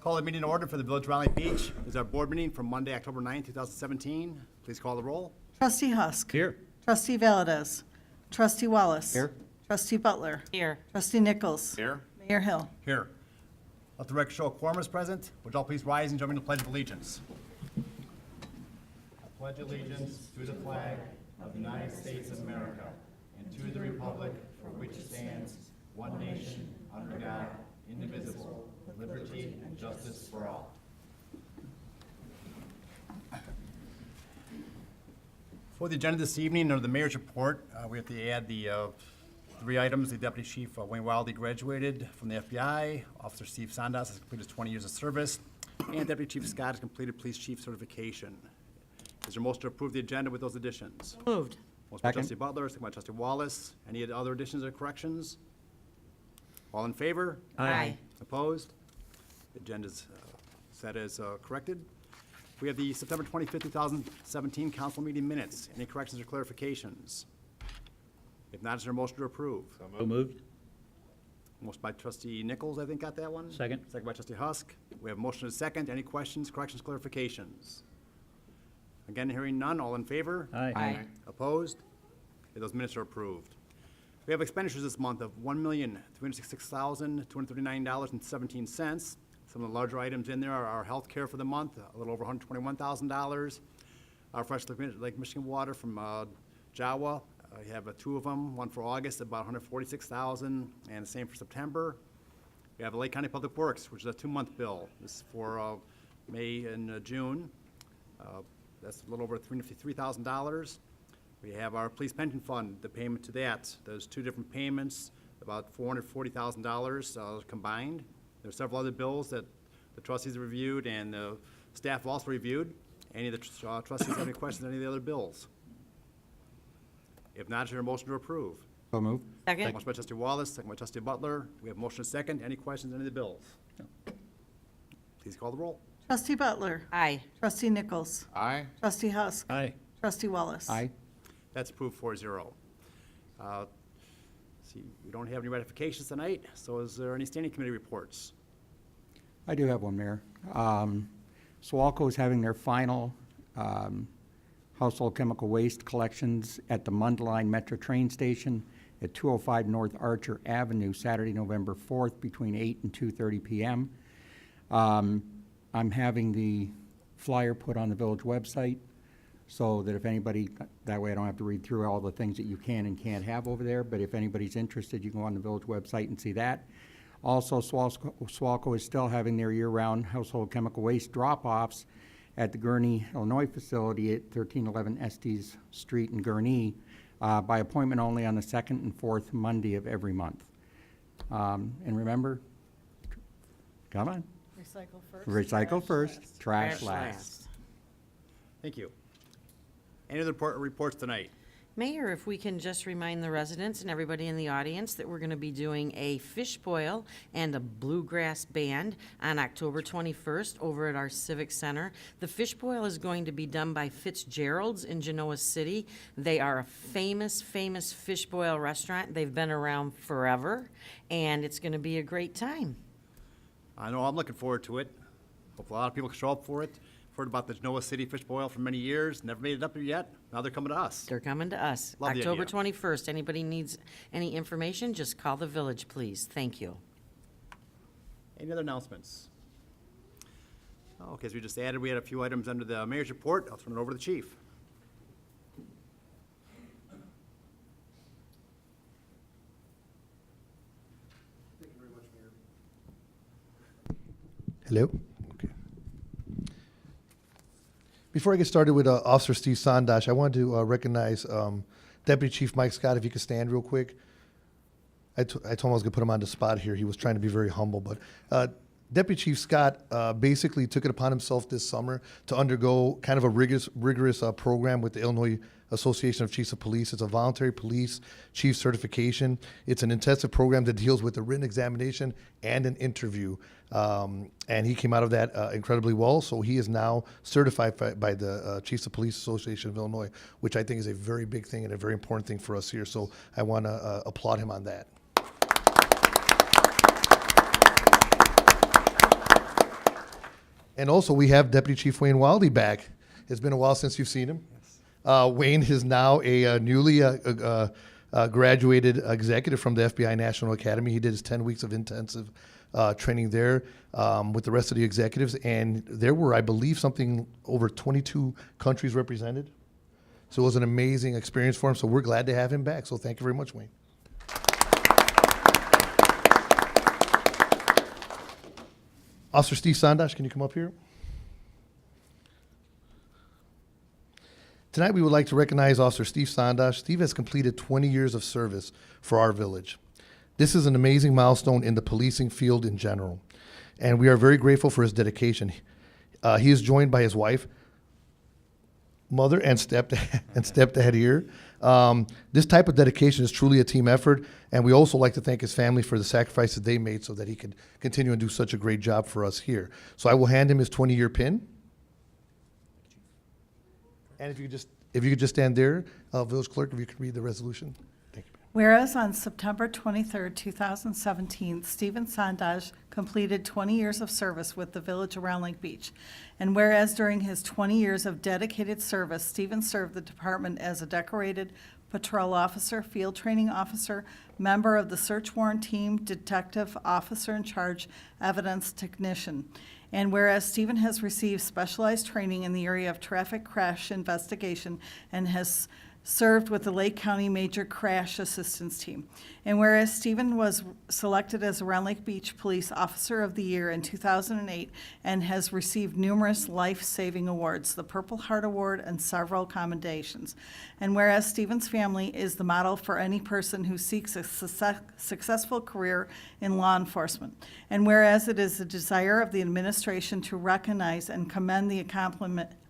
Call the meeting to order for the Village of Round Lake Beach. This is our board meeting from Monday, October 9, 2017. Please call the roll. Trustee Husk. Here. Trustee Valdez. Trustee Wallace. Here. Trustee Butler. Here. Trustee Nichols. Here. Mayor Hill. Here. Let the record show a quorum is present. Would you all please rise and join me in the Pledge of Allegiance? I pledge allegiance to the flag of the United States of America and to the republic for which it stands, one nation, under God, indivisible, with liberty and justice for all. For the agenda this evening, under the mayor's report, we have to add the 3 items. The Deputy Chief Wayne Wildy graduated from the FBI. Officer Steve Sandas has completed 20 years of service. And Deputy Chief Scott has completed police chief certification. Is there a motion to approve the agenda with those additions? Moved. Motion by Second. Trustee Butler, second by Trustee Wallace. Any other additions or corrections? All in favor? Aye. Opposed? The agenda's set as corrected. We have the September 25th, 2017 council meeting minutes. Any corrections or clarifications? If not, is there a motion to approve? So moved. Motion by Trustee Nichols, I think, got that one? Second. Second by Trustee Husk. We have a motion and a second. Any questions, corrections, clarifications? Again, hearing none. All in favor? Aye. Opposed? Okay, those minutes are approved. We have expenditures this month of $1,366,239.17. Some of the larger items in there are our health care for the month, a little over $121,000. Our Fresh Lake Michigan water from Jawa, we have 2 of them, one for August, about $146,000, and the same for September. We have Lake County Public Works, which is a 2-month bill. This is for May and June. That's a little over $353,000. We have our police pension fund, the payment to that. There's 2 different payments, about $440,000 combined. There's several other bills that the trustees have reviewed and the staff have also reviewed. Any of the trustees have any questions on any of the other bills? If not, is there a motion to approve? So moved. Second. Motion by Trustee Wallace, second by Trustee Butler. We have motion and second. Any questions on any of the bills? Please call the roll. Trustee Butler. Aye. Trustee Nichols. Aye. Trustee Husk. Aye. Trustee Wallace. Aye. That's approved 4-0. See, we don't have any ratifications tonight, so is there any standing committee reports? I do have one, Mayor. Swalco is having their final household chemical waste collections at the Mundelein Metro train station at 205 North Archer Avenue, Saturday, November 4th, between 8 and 2:30 p.m. I'm having the flyer put on the village website so that if anybody, that way I don't have to read through all the things that you can and can't have over there, but if anybody's interested, you can go on the village website and see that. Also, Swalco is still having their year-round household chemical waste drop-offs at the Gurnee, Illinois facility at 1311 Estes Street in Gurnee by appointment only on the 2nd and 4th Monday of every month. And remember, come on, Recycle first. recycle first, trash last. Thank you. Any other reports tonight? Mayor, if we can just remind the residents and everybody in the audience that we're going to be doing a fish boil and a bluegrass band on October 21st over at our Civic Center. The fish boil is going to be done by Fitzgerald's in Genoa City. They are a famous, famous fish boil restaurant. They've been around forever, and it's going to be a great time. I know I'm looking forward to it. Hope a lot of people can show up for it. Heard about the Genoa City fish boil for many years, never made it up here yet. Now they're coming to us. They're coming to us. Love the October idea. 21st. Anybody needs any information, just call the village, please. Thank you. Any other announcements? Okay, as we just added, we had a few items under the mayor's report. I'll turn it over to the chief. Hello? Okay. Before I get started with Officer Steve Sandash, I wanted to recognize Deputy Chief Mike Scott, if you could stand real quick. I told him I was going to put him on the spot here. He was trying to be very humble, but Deputy Chief Scott basically took it upon himself this summer to undergo kind of a rigorous program with the Illinois Association of Chiefs of Police. It's a voluntary police chief certification. It's an intensive program that deals with a written examination and an interview. And he came out of that incredibly well, so he is now certified by the Chiefs of Police Association of Illinois, which I think is a very big thing and a very important thing for us here. So I want to applaud him on that. And also, we have Deputy Chief Wayne Wildy back. It's been a while since you've seen him. Wayne is now a newly graduated executive from the FBI National Academy. He did his 10 weeks of intensive training there with the rest of the executives, and there were, I believe, something over 22 countries represented. So it was an amazing experience for him, so we're glad to have him back. So thank you very much, Wayne. Officer Steve Sandash, can you come up here? Tonight, we would like to recognize Officer Steve Sandash. Steve has completed 20 years of service for our village. This is an amazing milestone in the policing field in general, and we are very grateful for his dedication. He is joined by his wife, mother, and stepdad here. This type of dedication is truly a team effort, and we also like to thank his family for the sacrifices they made so that he could continue and do such a great job for us here. So I will hand him his 20-year pin. And if you could just stand there, Village Clerk, if you could read the resolution. Thank you. Whereas on September 23rd, 2017, Stephen Sandash completed 20 years of service with the Village of Round Lake Beach. And whereas during his 20 years of dedicated service, Stephen served the department as a decorated patrol officer, field training officer, member of the search warrant team, detective officer in charge, evidence technician. And whereas Stephen has received specialized training in the area of traffic crash investigation and has served with the Lake County Major Crash Assistance Team. And whereas Stephen was selected as a Round Lake Beach Police Officer of the Year in 2008 and has received numerous life-saving awards, the Purple Heart Award, and several commendations. And whereas Stephen's family is the model for any person who seeks a successful career in law enforcement. And whereas it is the desire of the administration to recognize and commend the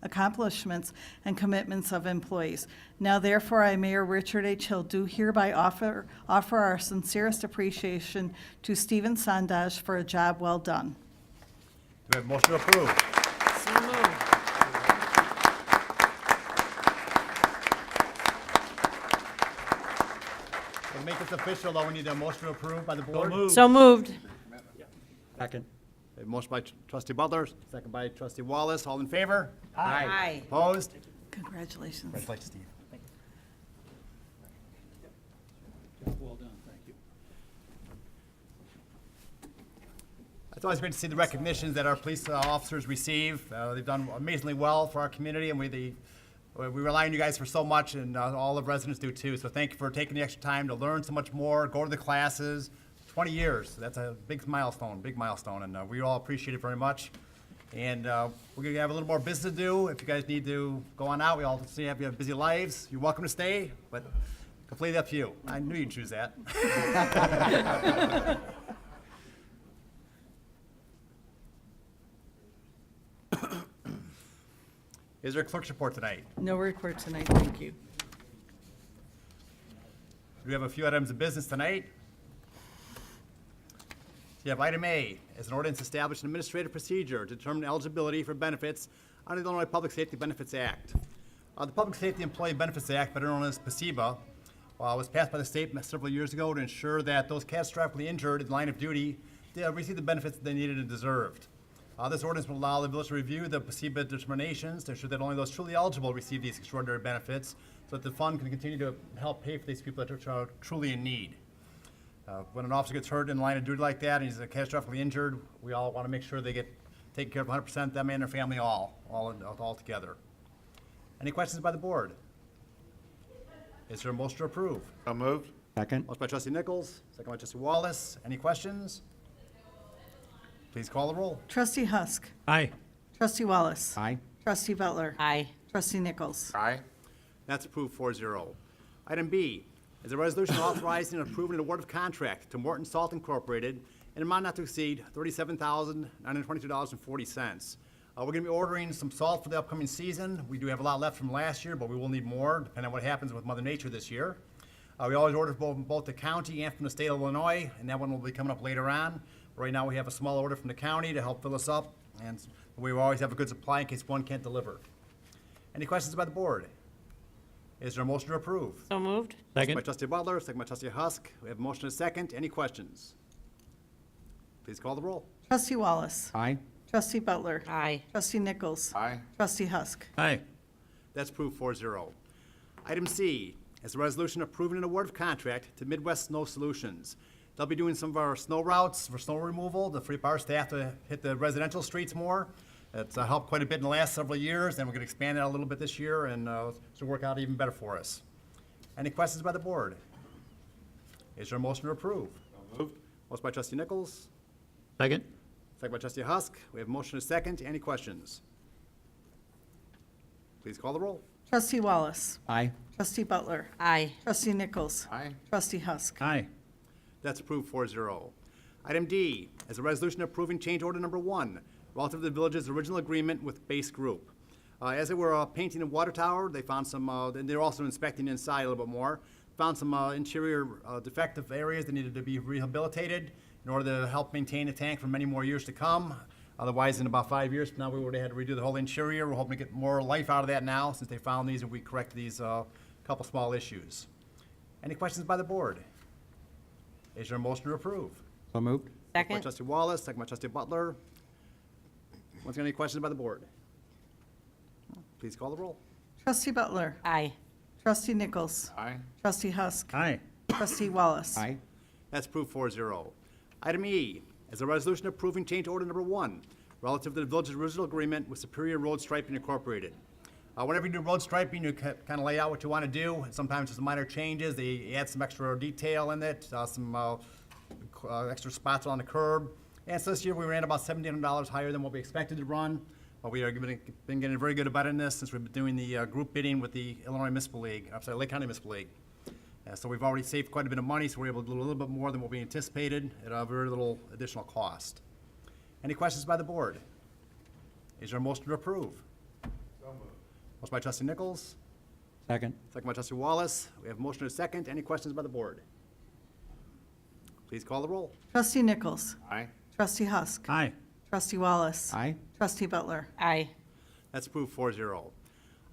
accomplishments and commitments of employees. Now therefore, I, Mayor Richard H. Hill, do hereby offer our sincerest appreciation to Stephen Sandash for a job well done. Do we have a motion to approve? So moved. To make this official, though, we need a motion to approve by the board. So moved. Second. A motion by Trustee Butler, second by Trustee Wallace. All in favor? Aye. Opposed? Congratulations. Congratulations, Steve. Well done, thank you. It's always great to see the recognitions that our police officers receive. They've done amazingly well for our community, and we rely on you guys for so much, and all the residents do too. So thank you for taking the extra time to learn so much more, go to the classes. 20 years, that's a big milestone, and we all appreciate it very much. And we're gonna have a little more business to do. If you guys need to go on out, we all see you have busy lives. You're welcome to stay, but completely up to you. I knew you'd choose that. Is there a clerk's report tonight? No report tonight, thank you. We have a few items of business tonight. You have item A, as an ordinance establish an administrative procedure to determine eligibility for benefits under the Illinois Public Safety Benefits Act. The Public Safety Employee Benefits Act, better known as PSEBA, was passed by the state several years ago to ensure that those catastrophically injured in the line of duty receive the benefits they needed and deserved. This ordinance will allow the village to review the PSEBA determinations to ensure that only those truly eligible receive these extraordinary benefits, so that the fund can continue to help pay for these people that are truly in need. When an officer gets hurt in the line of duty like that and he's catastrophically injured, we all want to make sure they get taken care of 100%, them and their family all together. Any questions by the board? Is there a motion to approve? So moved. Second. Motion by trustee Nichols, second by trustee Wallace. Any questions? Please call the roll. Trustee Husk. Aye. Trustee Wallace. Aye. Trustee Butler. Aye. Trustee Nichols. Aye. That's approved 4-0. Item B is a resolution authorizing and approving an award of contract to Morton Salt Incorporated in an amount not to exceed $37,922.40. We're going to be ordering some salt for the upcoming season. We do have a lot left from last year, but we will need more depending on what happens with Mother Nature this year. We always order from both the county and from the state of Illinois, and that one will be coming up later on. Right now, we have a small order from the county to help fill us up, and we will always have a good supply in case one can't deliver. Any questions about the board? Is there a motion to approve? So moved. Motion by trustee Butler, second by trustee Husk. We have a motion and a second. Any questions? Please call the roll. Trustee Wallace. Aye. Trustee Butler. Aye. Trustee Nichols. Aye. Trustee Husk. Aye. That's approved 4-0. Item C is a resolution approving an award of contract to Midwest Snow Solutions. They'll be doing some of our snow routes for snow removal, to free up our staff to hit the residential streets more. It's helped quite a bit in the last several years, and we're gonna expand it a little bit this year, and it'll work out even better for us. Any questions by the board? Is there a motion to approve? Moved. Motion by trustee Nichols, Second? second by trustee Husk. We have a motion and a second. Any questions? Please call the roll. Trustee Wallace. Aye. Trustee Butler. Aye. Trustee Nichols. Aye. Trustee Husk. Aye. That's approved 4-0. Item D is a resolution approving change order number 1 relative to the village's original agreement with Base Group. As they were painting the water tower, they found some, and they're also inspecting inside a little bit more, found some interior defective areas that needed to be rehabilitated in order to help maintain the tank for many more years to come. Otherwise, in about 5 years from now, we would have had to redo the whole interior. We're hoping to get more life out of that now, since they found these and we corrected these couple small issues. Any questions by the board? Is there a motion to approve? So moved. By Second? trustee Wallace, second by trustee Butler. Once again, any questions by the board? Please call the roll. Trustee Butler. Aye. Trustee Nichols. Aye. Trustee Husk. Aye. Trustee Wallace. Aye. That's approved 4-0. Item E is a resolution approving change order number 1 relative to the village's original agreement with Superior Road Striping Incorporated. Whenever you do road striping, you kind of lay out what you want to do, and sometimes there's minor changes. They add some extra detail in it, some extra spots on the curb. And so this year, we ran about $1,700 higher than what we expected to run, but we are been getting very good about it in this since we've been doing the group bidding with the Illinois Municipal League, I'm sorry, Lake County Municipal League. So we've already saved quite a bit of money, so we're able to do a little bit more than what we anticipated at a very little additional cost. Any questions by the board? Is there a motion to approve? Motion by trustee Nichols, Second. second by trustee Wallace. We have a motion and a second. Any questions by the board? Please call the roll. Trustee Nichols. Aye. Trustee Husk. Aye. Trustee Wallace. Aye. Trustee Butler. Aye. That's approved 4-0.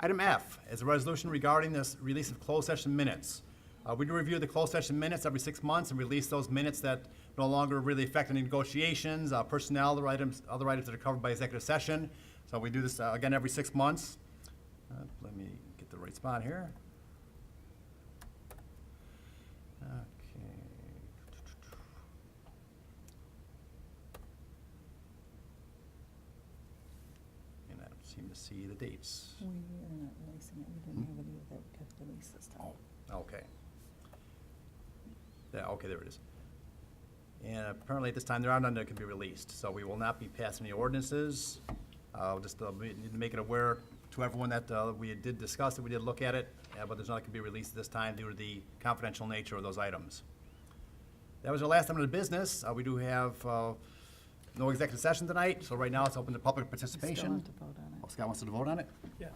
Item F is a resolution regarding this release of closed session minutes. We do review the closed session minutes every 6 months and release those minutes that no longer really affect any negotiations, personnel, other items that are covered by executive session. So we do this again every 6 months. Let me get the right spot here. Okay. And I don't seem to see the dates. We are not releasing it. We didn't have any that got released this time. Oh, okay. Yeah, okay, there it is. And apparently at this time, there are none that can be released, so we will not be passing any ordinances. Just need to make it aware to everyone that we did discuss it, we did look at it, but there's nothing that can be released at this time due to the confidential nature of those items. That was our last item of the business. We do have no executive session tonight, so right now it's open to public We still participation. have to vote on Oh, Scott wants to vote on it? Yeah.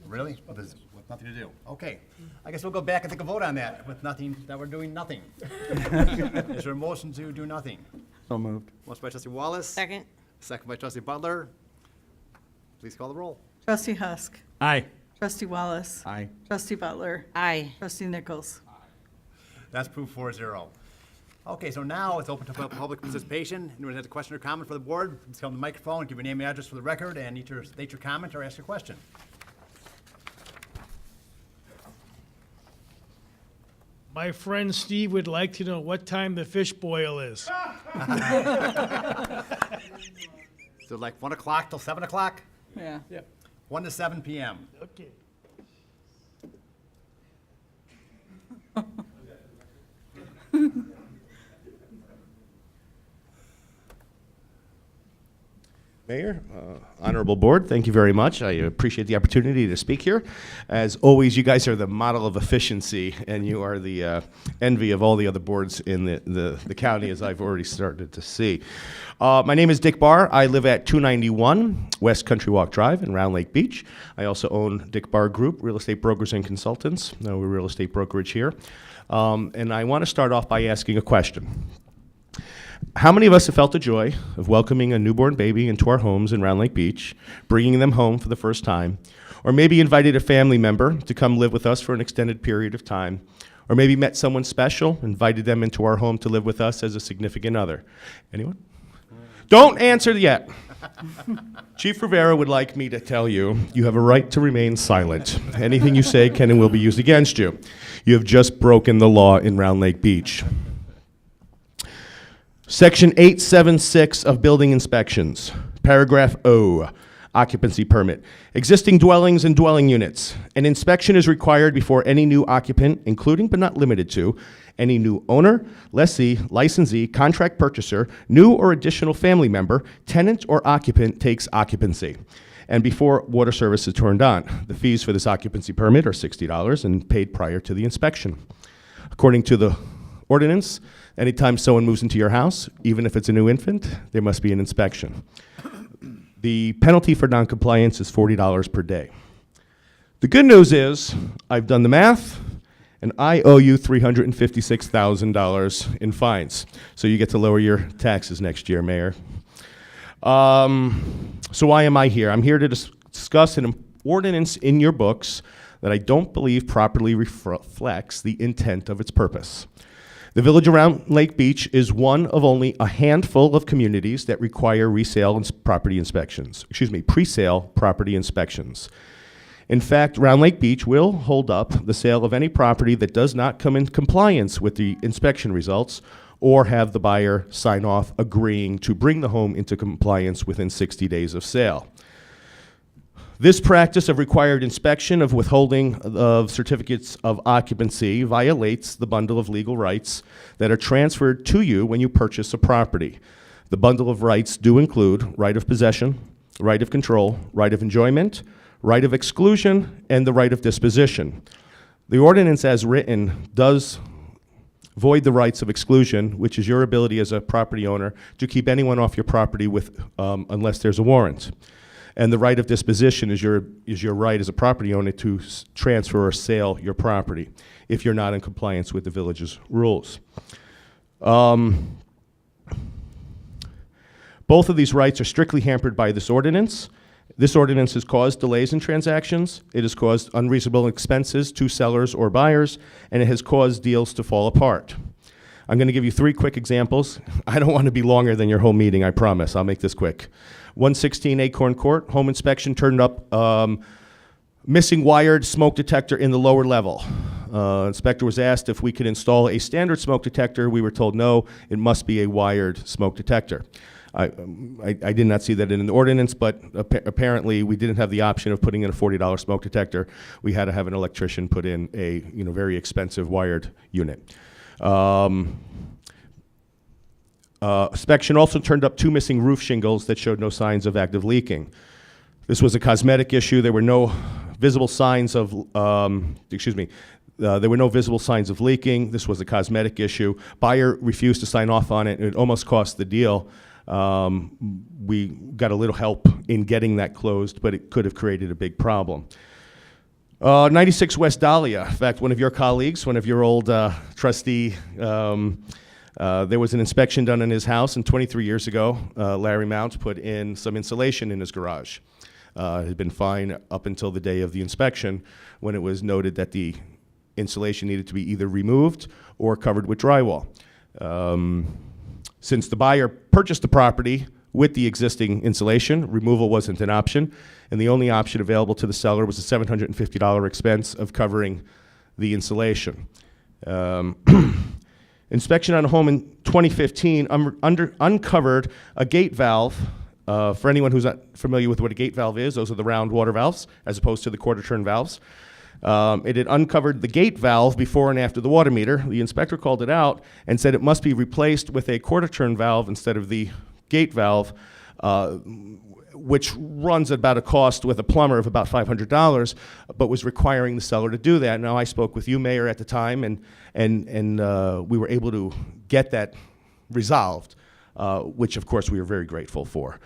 Really? Well, there's nothing to do. Okay. I guess we'll go back and take a vote on that with nothing, that we're doing nothing. Is there a motion to do nothing? So moved. Motion by trustee Wallace. Second? Second by trustee Butler. Please call the roll. it. Trustee Husk. Aye. Trustee Wallace. Aye. Trustee Butler. Aye. Trustee Nichols. That's approved 4-0. Okay, so now it's open to public participation. Anyone has a question or comment for the board, please come to the microphone, give your name and address for the record, and either state your comment or ask your question. My friend Steve would like to know what time the fish boil is. So like 1 o'clock till 7 o'clock? Yeah. 1 to 7 p.m. Okay. Mayor, honorable board, thank you very much. I appreciate the opportunity to speak here. As always, you guys are the model of efficiency, and you are the envy of all the other boards in the county, as I've already started to see. My name is Dick Barr. I live at 291 West Country Walk Drive in Round Lake Beach. I also own Dick Barr Group, Real Estate Brokers and Consultants. We're a real estate brokerage here. And I want to start off by asking a question. How many of us have felt the joy of welcoming a newborn baby into our homes in Round Lake Beach, bringing them home for the first time, or maybe invited a family member to come live with us for an extended period of time, or maybe met someone special, invited them into our home to live with us as a significant other? Anyone? Don't answer yet. Chief Rivera would like me to tell you, you have a right to remain silent. Anything you say can and will be used against you. You have just broken the law in Round Lake Beach. Section 876 of Building Inspections, Paragraph O, occupancy permit. Existing dwellings and dwelling units. An inspection is required before any new occupant, including but not limited to, any new owner, lessee, licensee, contract purchaser, new or additional family member, tenant, or occupant takes occupancy, and before water service is turned on. The fees for this occupancy permit are $60 and paid prior to the inspection. According to the ordinance, anytime someone moves into your house, even if it's a new infant, there must be an inspection. The penalty for noncompliance is $40 per day. The good news is, I've done the math, and I owe you $356,000 in fines. So you get to lower your taxes next year, Mayor. So why am I here? I'm here to discuss an ordinance in your books that I don't believe properly reflects the intent of its purpose. The village around Lake Beach is one of only a handful of communities that require pre-sale property inspections. In fact, Round Lake Beach will hold up the sale of any property that does not come in compliance with the inspection results or have the buyer sign off agreeing to bring the home into compliance within 60 days of sale. This practice of required inspection of withholding of certificates of occupancy violates the bundle of legal rights that are transferred to you when you purchase a property. The bundle of rights do include right of possession, right of control, right of enjoyment, right of exclusion, and the right of disposition. The ordinance as written does void the rights of exclusion, which is your ability as a property owner to keep anyone off your property with, unless there's a warrant. And the right of disposition is your right as a property owner to transfer or sell your property if you're not in compliance with the village's rules. Both of these rights are strictly hampered by this ordinance. This ordinance has caused delays in transactions, it has caused unreasonable expenses to sellers or buyers, and it has caused deals to fall apart. I'm going to give you 3 quick examples. I don't want to be longer than your whole meeting, I promise. I'll make this quick. 116 Acorn Court, home inspection turned up missing wired smoke detector in the lower level. Inspector was asked if we could install a standard smoke detector. We were told no, it must be a wired smoke detector. I did not see that in the ordinance, but apparently we didn't have the option of putting in a $40 smoke detector. We had to have an electrician put in a very expensive wired unit. Inspection also turned up 2 missing roof shingles that showed no signs of active leaking. This was a cosmetic issue. There were no visible signs of, there were no visible signs of leaking. This was a cosmetic issue. Buyer refused to sign off on it. It almost cost the deal. We got a little help in getting that closed, but it could have created a big problem. 96 West Dahlia. In fact, one of your colleagues, one of your old trustee, there was an inspection done in his house, and 23 years ago, Larry Mount put in some insulation in his garage. It had been fine up until the day of the inspection, when it was noted that the insulation needed to be either removed or covered with drywall. Since the buyer purchased the property with the existing insulation, removal wasn't an option, and the only option available to the seller was a $750 expense of covering the insulation. Inspection on a home in 2015 uncovered a gate valve. For anyone who's not familiar with what a gate valve is, those are the round water valves as opposed to the quarter-turn valves. It had uncovered the gate valve before and after the water meter. The inspector called it out and said it must be replaced with a quarter-turn valve instead of the gate valve, which runs at about a cost with a plumber of about $500, but was requiring the seller to do that. Now, I spoke with you, Mayor, at the time, and we were able to get that resolved, which, of course, we were very grateful for.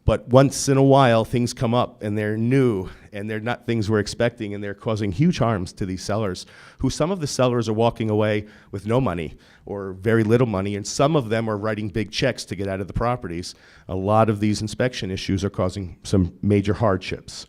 But once in a while, things come up, and they're new, and they're not things we're expecting, and they're causing huge harms to these sellers, who some of the sellers are walking away with no money or very little money, and some of them are writing big checks to get out of the properties. A lot of these inspection issues are causing some major hardships.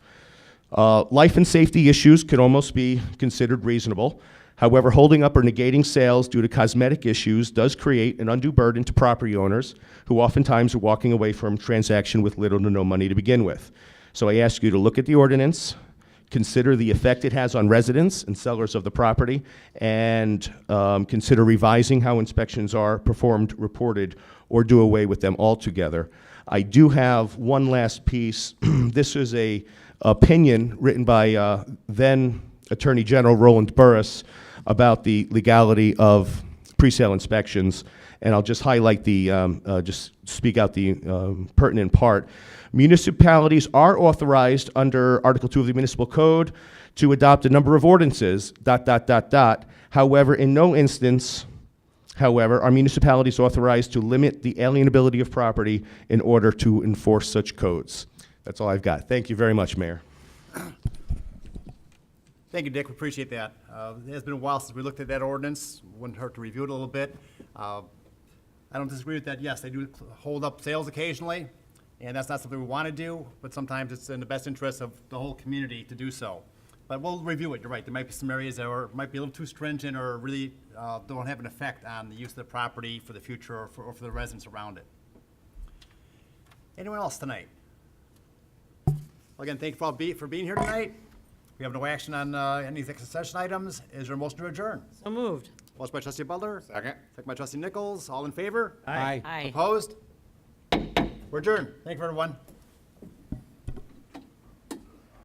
Life and safety issues could almost be considered reasonable. However, holding up or negating sales due to cosmetic issues does create an undue burden to property owners who oftentimes are walking away from a transaction with little to no money to begin with. So I ask you to look at the ordinance, consider the effect it has on residents and sellers of the property, and consider revising how inspections are performed, reported, or do away with them altogether. I do have one last piece. This is a opinion written by then Attorney General Roland Burris about the legality of presale inspections, and I'll just highlight the, just speak out the pertinent part. Municipalities are authorized under Article 2 of the Municipal Code to adopt a number of ordinances, ... However, in no instance, are municipalities authorized to limit the alienability of property in order to enforce such codes. That's all I've got. Thank you very much, Mayor. Thank you, Dick. We appreciate that. It has been a while since we looked at that ordinance. Wouldn't hurt to review it a little bit. I don't disagree with that. Yes, they do hold up sales occasionally, and that's not something we want to do, but sometimes it's in the best interest of the whole community to do so. But we'll review it. You're right. There might be some areas that might be a little too stringent or really don't have an effect on the use of the property for the future or for the residents around it. Anyone else tonight? Well, again, thank you for being here tonight. We have no action on any executive session items. Is there a motion to adjourn? So moved. Motion by trustee Butler. Second by trustee Nichols. All in favor? Aye. Aye. Opposed? We're adjourned. Thank you, everyone.